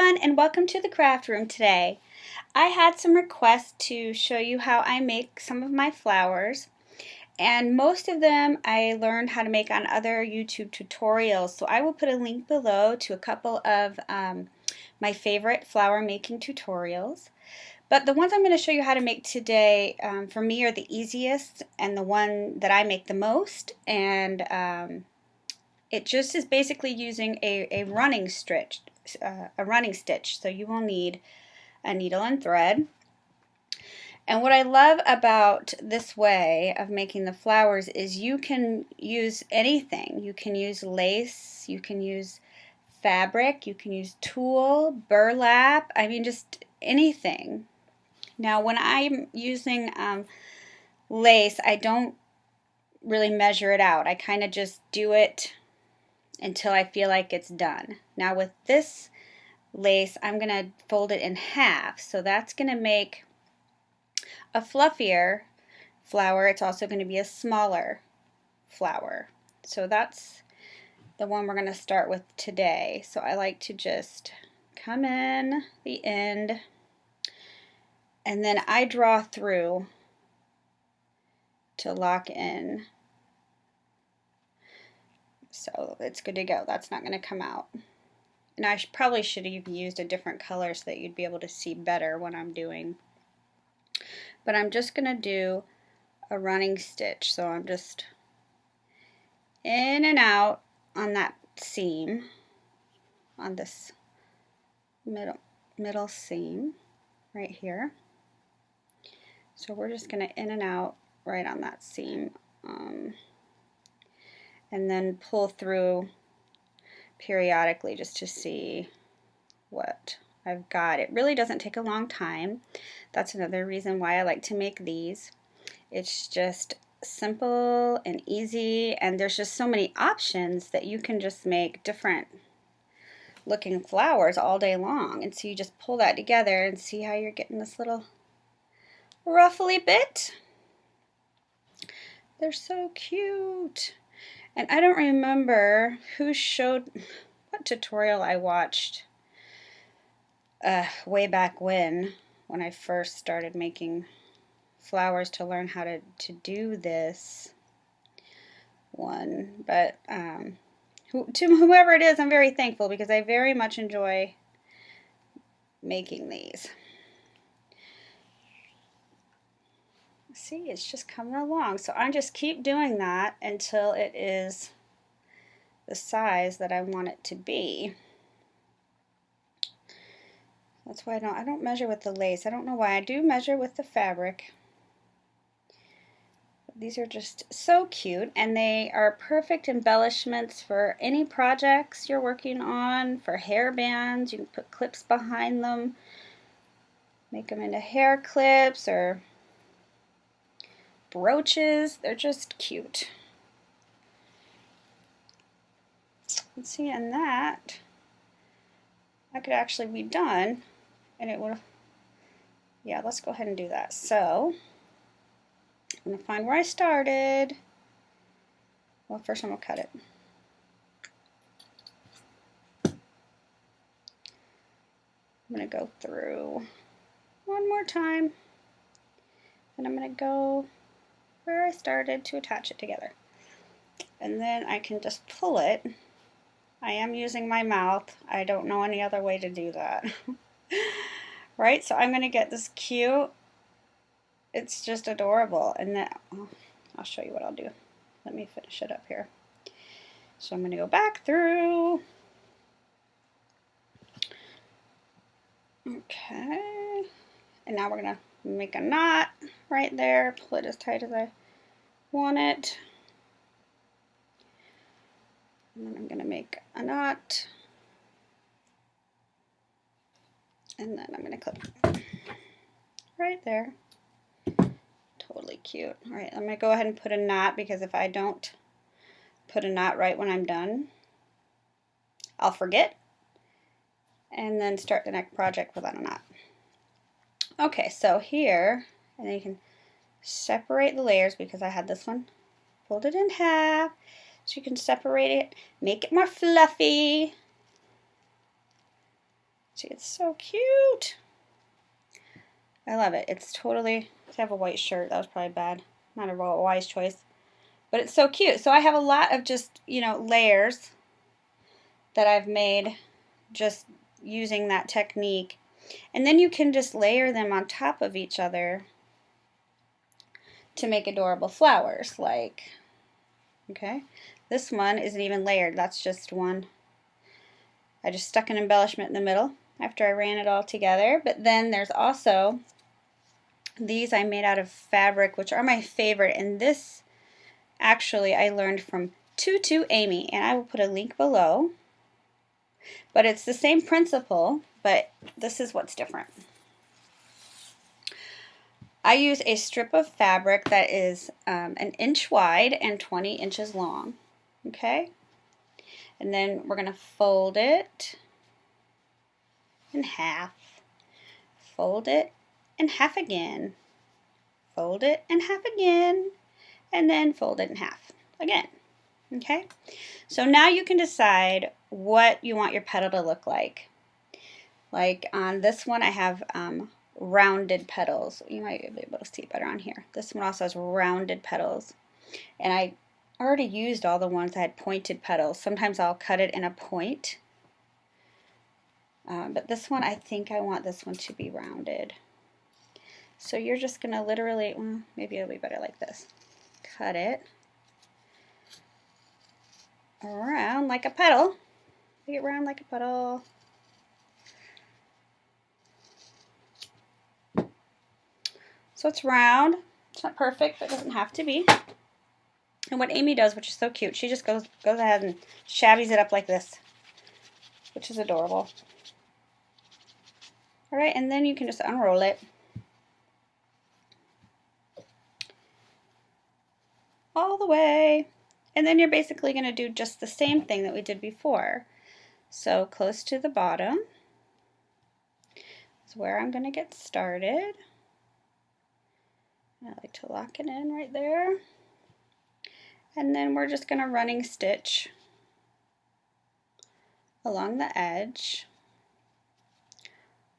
everyone, and welcome to the craft room today. I had some requests to show you how I make some of my flowers, and most of them I learned how to make on other YouTube tutorials, so I will put a link below to a couple of my favorite flower making tutorials. But the ones I'm going to show you how to make today for me are the easiest and the one that I make the most, and it just is basically using a running stitch. So you will need a needle and thread. And what I love about this way of making the flowers is you can use anything. You can use lace, you can use fabric, you can use tulle, burlap, I mean just anything. Now when I'm using lace, I don't really measure it out. I kind of just do it until I feel like it's done. Now with this lace, I'm going to fold it in half, so that's going to make a fluffier flower. It's also going to be a smaller flower. So that's the one we're going to start with today. So I like to just come in the end, and then I draw through to lock in. So it's good to go. That's not going to come out. And I probably should have used a different color so that you'd be able to see better what I'm doing. But I'm just going to do a running stitch. So I'm just in and out on that seam, on this middle seam right here. So we're just going to in and out right on that seam. And then pull through periodically just to see what I've got. It really doesn't take a long time. That's another reason why I like to make these. It's just simple and easy, and there's just so many options that you can just make different looking flowers all day long. And so you just pull that together and see how you're getting this little ruffly bit. They're so cute. And I don't remember who showed, what tutorial I watched way back when I first started making flowers to learn how to do this one. But to whoever it is, I'm very thankful because I very much enjoy making these. See, it's just coming along. So I just keep doing that until it is the size that I want it to be. That's why I don't measure with the lace. I don't know why. I do measure with the fabric. But these are just so cute, and they are perfect embellishments for any projects you're working on, for hair bands. You can put clips behind them, make them into hair clips or brooches. They're just cute. Let's see, and that could actually be done, and it would, yeah, let's go ahead and do that. So I'm going to find where I started. Well, first I'm going to cut it. I'm going to go through one more time, and I'm going to go where I started to attach it together. And then I can just pull it. I am using my mouth. I don't know any other way to do that. Right? So I'm going to get this cute. It's just adorable. And then I'll show you what I'll do. Let me finish it up here. So I'm going to go back through. Okay. And now we're going to make a knot right there. Pull it as tight as I want it. And then I'm going to make a knot. And then I'm going to clip right there. Totally cute. All right, I'm going to go ahead and put a knot, because if I don't put a knot right when I'm done, I'll forget and then start the next project without a knot. Okay, so here, and then you can separate the layers, because I had this one folded in half, so you can separate it, make it more fluffy. See, it's so cute. I love it. It's totally, I have a white shirt. That was probably bad. Not a wise choice. But it's so cute. So I have a lot of just, you know, layers that I've made just using that technique. And then you can just layer them on top of each other to make adorable flowers. Like, okay, this one isn't even layered. That's just one. I just stuck an embellishment in the middle after I ran it all together. But then there's also these I made out of fabric, which are my favorite. And this actually I learned from Tutu Amy, and I will put a link below. But it's the same principle, but this is what's different. I use a strip of fabric that is an inch wide and 20 inches long. Okay? And then we're going to fold it in half. Fold it in half again. Fold it in half again. And then fold it in half again. Okay? So now you can decide what you want your petal to look like. Like on this one I have rounded petals. You might be able to see it better on here. This one also has rounded petals. And I already used all the ones that had pointed petals. Sometimes I'll cut it in a point. But this one, I think I want this one to be rounded. So you're just going to literally, well, maybe it'll be better like this. Cut it around like a petal. Make it round like a petal. So it's round. It's not perfect, but it doesn't have to be. And what Amy does, which is so cute, she just goes ahead and shabbies it up like this, which is adorable. All right, and then you can just unroll it. All the way. And then you're basically going to do just the same thing that we did before. So close to the bottom is where I'm going to get started. I like to lock it in right there. And then we're just going to running stitch along the edge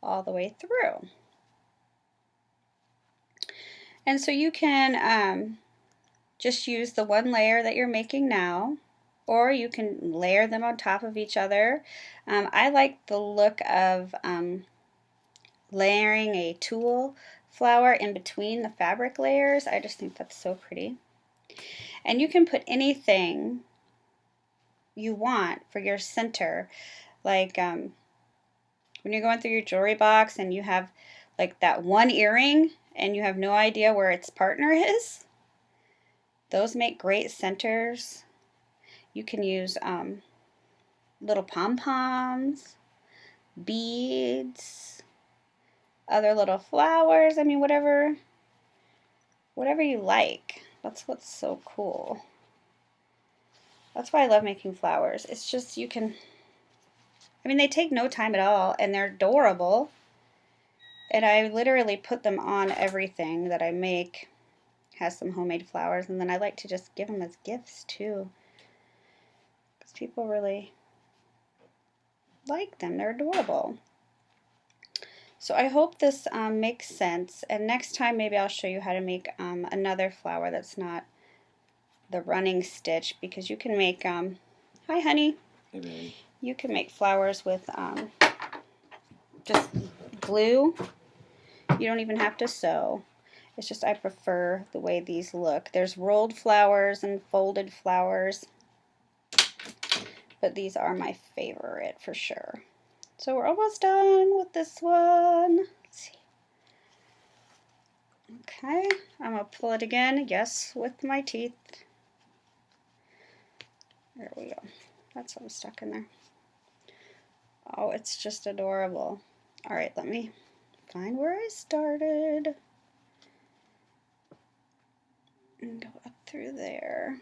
all the way through. And so you can just use the one layer that you're making now, or you can layer them on top of each other. I like the look of layering a tulle flower in between the fabric layers. I just think that's so pretty. And you can put anything you want for your center. Like when you're going through your jewelry box and you have like that one earring and you have no idea where its partner is, those make great centers. You can use little pom-poms, beads, other little flowers. I mean, whatever you like. That's what's so cool. That's why I love making flowers. It's just you can, I mean, they take no time at all and they're adorable. And I literally put them on everything that I make. Has some homemade flowers, and then I like to just give them as gifts too. Because people really like them. They're adorable. So I hope this makes sense. And next time maybe I'll show you how to make another flower that's not the running stitch, because you can make, hi honey. Hey baby. You can make flowers with just glue. You don't even have to sew. It's just I prefer the way these look. There's rolled flowers and folded flowers, but these are my favorite for sure. So we're almost done with this one. Let's see. Okay, I'm going to pull it again, yes, with my teeth. There we go. That's what was stuck in there. Oh, it's just adorable. All right, let me find where I started. And go up through there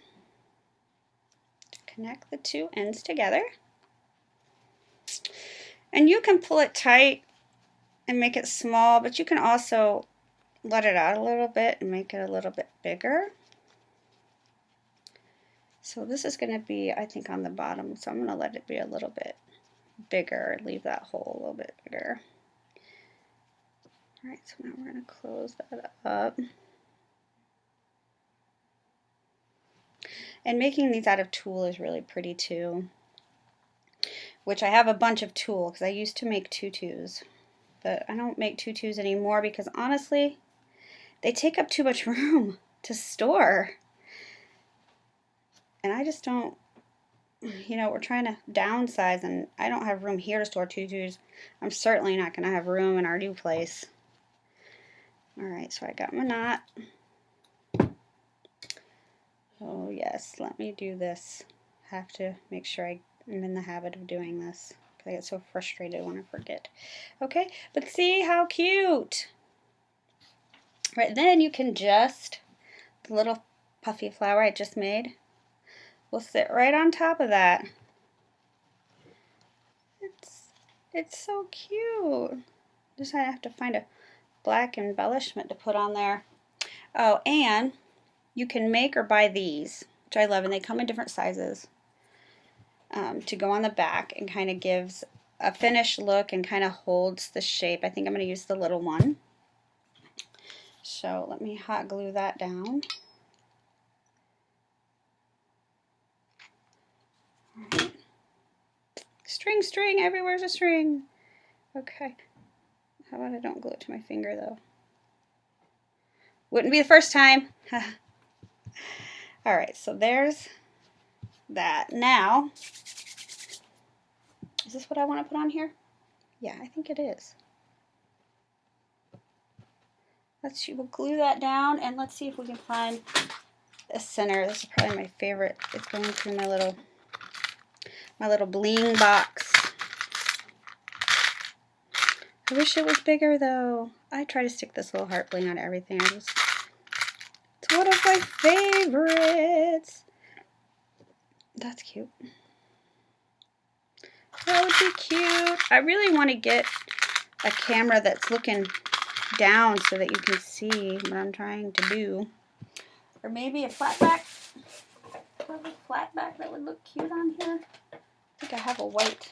to connect the two ends together. And you can pull it tight and make it small, but you can also let it out a little bit and make it a little bit bigger. So this is going to be, I think, on the bottom, so I'm going to let it be a little bit bigger. Leave that hole a little bit bigger. All right, so now we're going to close that up. And making these out of tulle is really pretty too. Which I have a bunch of tulle because I used to make tutus. But I don't make tutus anymore because honestly, they take up too much room to store. And I just don't, you know, we're trying to downsize and I don't have room here to store tutus. I'm certainly not going to have room in our new place. Alright, so I got my knot. Oh yes, let me do this. Have to make sure I'm in the habit of doing this. I get so frustrated when I forget. Okay, but see how cute. Right, then you can just, the little puffy flower I just made will sit right on top of that. It's so cute. Just I have to find a black embellishment to put on there. Oh, and you can make or buy these, which I love, and they come in different sizes, to go on the back and kind of gives a finished look and kind of holds the shape. I think I'm going to use the little one. So let me hot glue that down. All right. String, string, everywhere's a string. Okay. How about I don't glue it to my finger though? Wouldn't be the first time. Alright, so there's that. Now, is this what I want to put on here? Yeah, I think it is. We'll glue that down and let's see if we can find a center. This is probably my favorite. It's going through my little bling box. I wish it was bigger though. I try to stick this little heart bling on everything. It's one of my favorites. That's cute. That would be cute. I really want to get a camera that's looking down so that you can see what I'm trying to do. Or maybe a flat back. Do I have a flat back that would look cute on here? I think I have a white.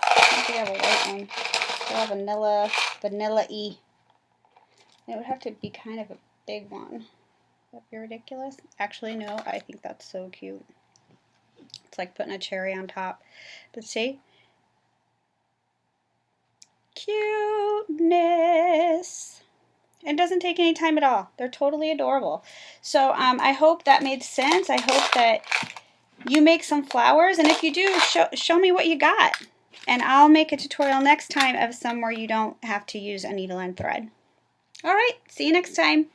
I think I have a white one. I have vanilla-y. It would have to be kind of a big one. Would that be ridiculous? Actually, no. I think that's so cute. It's like putting a cherry on top. But see? Cuteness. It doesn't take any time at all. They're totally adorable. So I hope that made sense. I hope that you make some flowers. And if you do, show me what you got. And I'll make a tutorial next time of some where you don't have to use a needle and thread. All right. See you next time.